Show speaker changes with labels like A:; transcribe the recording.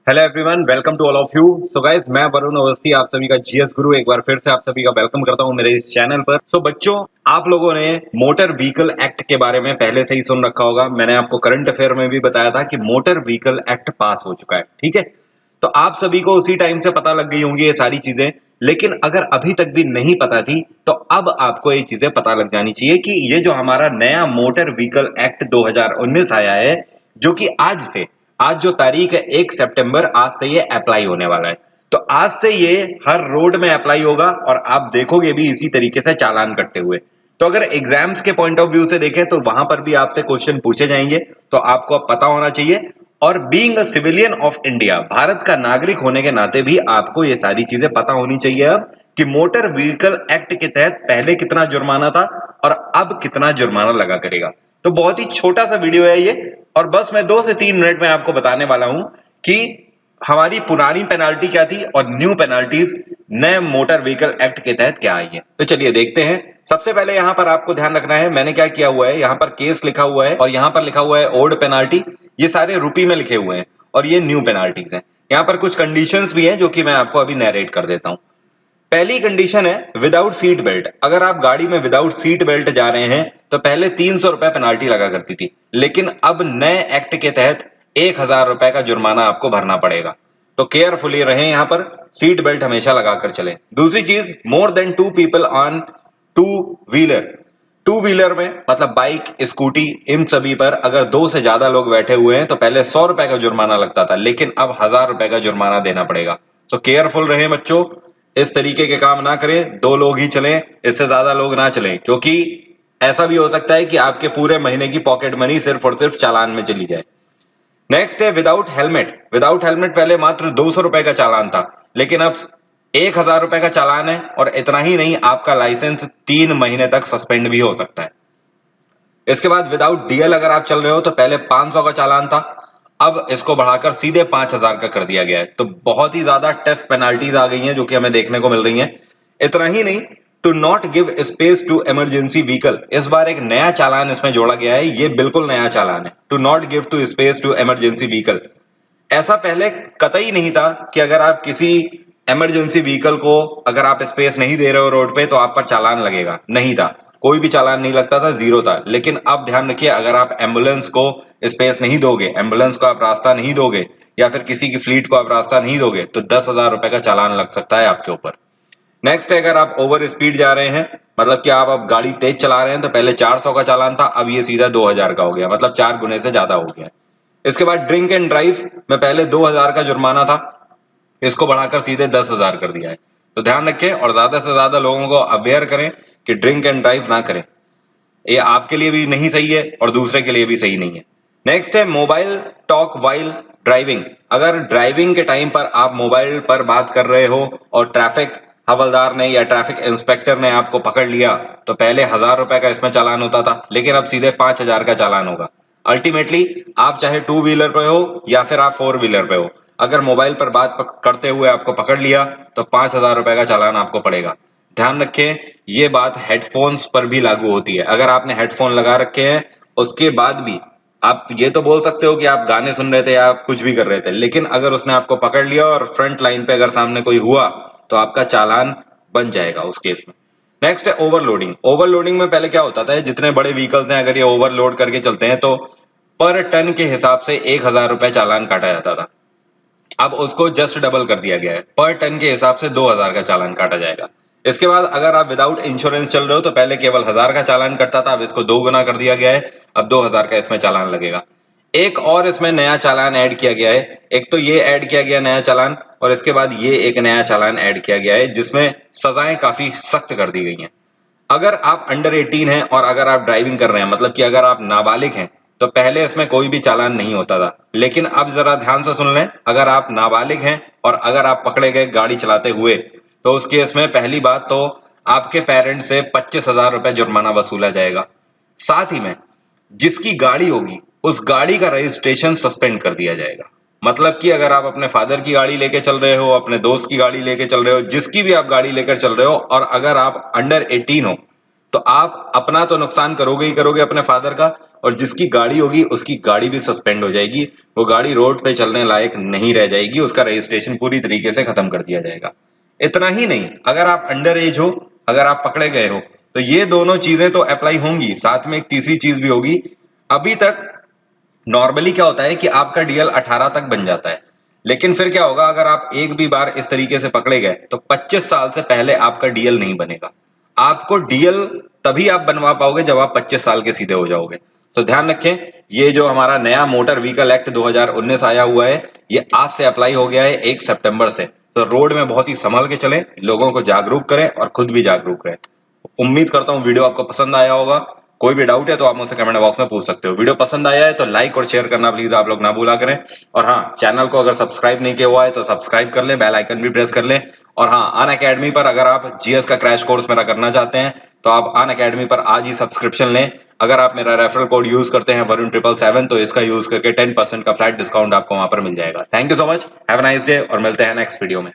A: Hello everyone, welcome to all of you. So guys, मैं वरुण अवस्थी आप सभी का जीएस गुरु एक बार फिर से आप सभी का वेलकम करता हूं मेरे इस चैनल पर। सो बच्चों, आप लोगों ने मोटर व्हीकल एक्ट के बारे में पहले से ही सुन रखा होगा। मैंने आपको करंट अफेयर में भी बताया था कि मोटर व्हीकल एक्ट पास हो चुका है, ठीक है। तो आप सभी को उसी टाइम से पता लग गई होंगी ये सारी चीजें, लेकिन अगर अभी तक भी नहीं पता थी तो अब आपको ये चीजें पता लग जानी चाहिए कि ये जो हमारा नया मोटर व्हीकल एक्ट 2019 आया है, जो कि आज जो तारीख है 1 सितंबर, आज से ये अप्लाई होने वाला है। तो आज से ये हर रोड में अप्लाई होगा और आप देखोगे भी इसी तरीके से चालान कटते हुए। तो अगर एग्जाम्स के पॉइंट ऑफ व्यू से देखें तो वहां पर भी आपसे क्वेश्चन पूछे जाएंगे, तो आपको अब पता होना चाहिए। और being a civilian of India, Bharat का नागरिक होने के नाते भी आपको ये सारी चीजें पता होनी चाहिए अब कि मोटर व्हीकल एक्ट के तहत पहले कितना जुर्माना था और अब कितना जुर्माना लगा करेगा। तो बहुत ही छोटा सा वीडियो है ये, और बस मैं 2 से 3 मिनट में आपको बताने वाला हूं कि हमारी पुरानी पेनाल्टी क्या थी और न्यू पेनाल्टीज नए मोटर व्हीकल एक्ट के तहत क्या आई है। तो चलिए देखते हैं। सबसे पहले यहां पर आपको ध्यान रखना है, मैंने क्या किया हुआ है, यहां पर केस लिखा हुआ है और यहां पर लिखा हुआ है ओल्ड पेनाल्टी। ये सारे रुपी में लिखे हुए हैं और ये न्यू पेनाल्टीज हैं। यहां पर कुछ कंडीशंस भी हैं जो कि मैं आपको अभी नैरेट कर देता हूं। पहली कंडीशन है विदाउट सीट बेल्ट। अगर आप गाड़ी में विदाउट सीट बेल्ट जा रहे हैं तो पहले 300 रुपए पेनाल्टी लगा करती थी, लेकिन अब नए एक्ट के तहत 1000 रुपए का जुर्माना आपको भरना पड़ेगा। तो केयरफुली रहें, यहां पर सीट बेल्ट हमेशा लगाकर चलें। दूसरी चीज, more than 2 people on two wheeler. Two wheeler में मतलब बाइक, स्कूटी, इन सभी पर अगर 2 से ज्यादा लोग बैठे हुए हैं तो पहले 100 रुपए का जुर्माना लगता था, लेकिन अब 1000 रुपए का जुर्माना देना पड़ेगा। सो केयरफुल रहें बच्चों, इस तरीके के काम ना करें। 2 लोग ही चलें, इससे ज्यादा लोग ना चलें, क्योंकि ऐसा भी हो सकता है कि आपके पूरे महीने की पॉकेट मनी सिर्फ और सिर्फ चालान में चली जाए। नेक्स्ट है विदाउट हेलमेट। विदाउट हेलमेट पहले मात्र 200 रुपए का चालान था, लेकिन अब 1000 रुपए का चालान है, और इतना ही नहीं, आपका लाइसेंस 3 महीने तक सस्पेंड भी हो सकता है। इसके बाद विदाउट डीएल अगर आप चल रहे हो तो पहले 500 का चालान था, अब इसको बढ़ाकर सीधे 5000 का कर दिया गया है। तो बहुत ही ज्यादा टफ पेनाल्टीज आ गई हैं जो कि हमें देखने को मिल रही हैं। इतना ही नहीं, to not give space to emergency vehicle, इस बार एक नया चालान इसमें जोड़ा गया है। ये बिल्कुल नया चालान है, to not give to space to emergency vehicle. ऐसा पहले कतई नहीं था कि अगर आप किसी इमरजेंसी व्हीकल को अगर आप स्पेस नहीं दे रहे हो रोड पे तो आप पर चालान लगेगा, नहीं था। कोई भी चालान नहीं लगता था, जीरो था। लेकिन अब ध्यान रखिए, अगर आप एम्बुलेंस को स्पेस नहीं दोगे, एम्बुलेंस को आप रास्ता नहीं दोगे, या फिर किसी की फ्लीट को आप रास्ता नहीं दोगे, तो 10,000 रुपए का चालान लग सकता है आपके ऊपर। नेक्स्ट है, अगर आप ओवर स्पीड जा रहे हैं, मतलब कि आप अब गाड़ी तेज चला रहे हैं, तो पहले 400 का चालान था, अब ये सीधा 2000 का हो गया, मतलब 4 गुने से ज्यादा हो गया। इसके बाद ड्रिंक एंड ड्राइव में पहले 2000 का जुर्माना था, इसको बढ़ाकर सीधे 10,000 कर दिया है। तो ध्यान रखें और ज्यादा से ज्यादा लोगों को अवेयर करें कि ड्रिंक एंड ड्राइव ना करें। ये आपके लिए भी नहीं सही है और दूसरे के लिए भी सही नहीं है। नेक्स्ट है मोबाइल टॉक वाइल ड्राइविंग। अगर ड्राइविंग के टाइम पर आप मोबाइल पर बात कर रहे हो और ट्रैफिक हवलदार ने या ट्रैफिक इंस्पेक्टर ने आपको पकड़ लिया, तो पहले 1000 रुपए का इसमें चालान होता था, लेकिन अब सीधे 5000 का चालान होगा। अल्टीमेटली आप चाहे 2 व्हीलर पे हो या फिर आप 4 व्हीलर पे हो, अगर मोबाइल पर बात करते हुए आपको पकड़ लिया तो 5000 रुपए का चालान आपको पड़ेगा। ध्यान रखें, ये बात हेडफोन्स पर भी लागू होती है। अगर आपने हेडफोन लगा रखे हैं, उसके बाद भी आप ये तो बोल सकते हो कि आप गाने सुन रहे थे या आप कुछ भी कर रहे थे, लेकिन अगर उसने आपको पकड़ लिया और फ्रंट लाइन पे अगर सामने कोई हुआ तो आपका चालान बन जाएगा उस केस में। नेक्स्ट है ओवरलोडिंग। ओवरलोडिंग में पहले क्या होता था, जितने बड़े व्हीकल्स हैं अगर ये ओवरलोड करके चलते हैं तो पर टन के हिसाब से 1000 रुपए चालान काटा जाता था। अब उसको जस्ट डबल कर दिया गया है, पर टन के हिसाब से 2000 का चालान काटा जाएगा। इसके बाद अगर आप विदाउट इंश्योरेंस चल रहे हो तो पहले केवल 1000 का चालान कटता था, अब इसको 2 गुना कर दिया गया है, अब 2000 का इसमें चालान लगेगा। एक और इसमें नया चालान ऐड किया गया है। एक तो ये ऐड किया गया नया चालान, और इसके बाद ये एक नया चालान ऐड किया गया है जिसमें सजाएं काफी सख्त कर दी गई हैं। अगर आप अंडर 18 हैं और अगर आप ड्राइविंग कर रहे हैं, मतलब कि अगर आप नाबालिग हैं, तो पहले इसमें कोई भी चालान नहीं होता था। लेकिन अब जरा ध्यान से सुन लें, अगर आप नाबालिग हैं और अगर आप पकड़े गए गाड़ी चलाते हुए, तो उस केस में पहली बात तो आपके पेरेंट्स से 25,000 रुपए जुर्माना वसूला जाएगा। साथ ही में जिसकी गाड़ी होगी उस गाड़ी का रजिस्ट्रेशन सस्पेंड कर दिया जाएगा। मतलब कि अगर आप अपने फादर की गाड़ी लेके चल रहे हो, अपने दोस्त की गाड़ी लेके चल रहे हो, जिसकी भी आप गाड़ी लेकर चल रहे हो, और अगर आप अंडर 18 हो, तो आप अपना तो नुकसान करोगे ही करोगे अपने फादर का, और जिसकी गाड़ी होगी उसकी गाड़ी भी सस्पेंड हो जाएगी, वो गाड़ी रोड पे चलने लायक नहीं रह जाएगी, उसका रजिस्ट्रेशन पूरी तरीके से खत्म कर दिया जाएगा। इतना ही नहीं, अगर आप अंडर एज हो, अगर आप पकड़े गए हो, तो ये दोनों चीजें तो अप्लाई होंगी, साथ में एक तीसरी चीज भी होगी। अभी तक नॉर्मली क्या होता है कि आपका डीएल 18 तक बन जाता है, लेकिन फिर क्या होगा अगर आप एक भी बार इस तरीके से पकड़े गए तो 25 साल से पहले आपका डीएल नहीं बनेगा। आपको डीएल तभी आप बनवा पाओगे जब आप 25 साल के सीधे हो जाओगे। तो ध्यान रखें, ये जो हमारा नया मोटर व्हीकल एक्ट 2019 आया हुआ है, ये आज से अप्लाई हो गया है 1 सितंबर से। तो रोड में बहुत ही संभल के चलें, लोगों को जागरूक करें और खुद भी जागरूक रहें। उम्मीद करता हूँ वीडियो आपको पसंद आया होगा। कोई भी डाउट है तो आप मुझसे कमेंट बॉक्स में पूछ सकते हो। वीडियो पसंद आया है तो लाइक और शेयर करना प्लीज आप लोग ना भूला करें। और हाँ, चैनल को अगर सब्सक्राइब नहीं किया हुआ है तो सब्सक्राइब कर लें, बेल आइकन भी प्रेस कर लें। और हाँ, अन अकेडमी पर अगर आप जीएस का क्रैश कोर्स मेरा करना चाहते हैं तो आप अन अकेडमी पर आज ही सब्सक्रिप्शन लें। अगर आप मेरा रेफरल कोड यूज करते हैं वरुण777 तो इसका यूज करके 10% का फ्लैट डिस्काउंट आपको वहां पर मिल जाएगा। Thank you so much, have a nice day और मिलते हैं नेक्स्ट वीडियो में।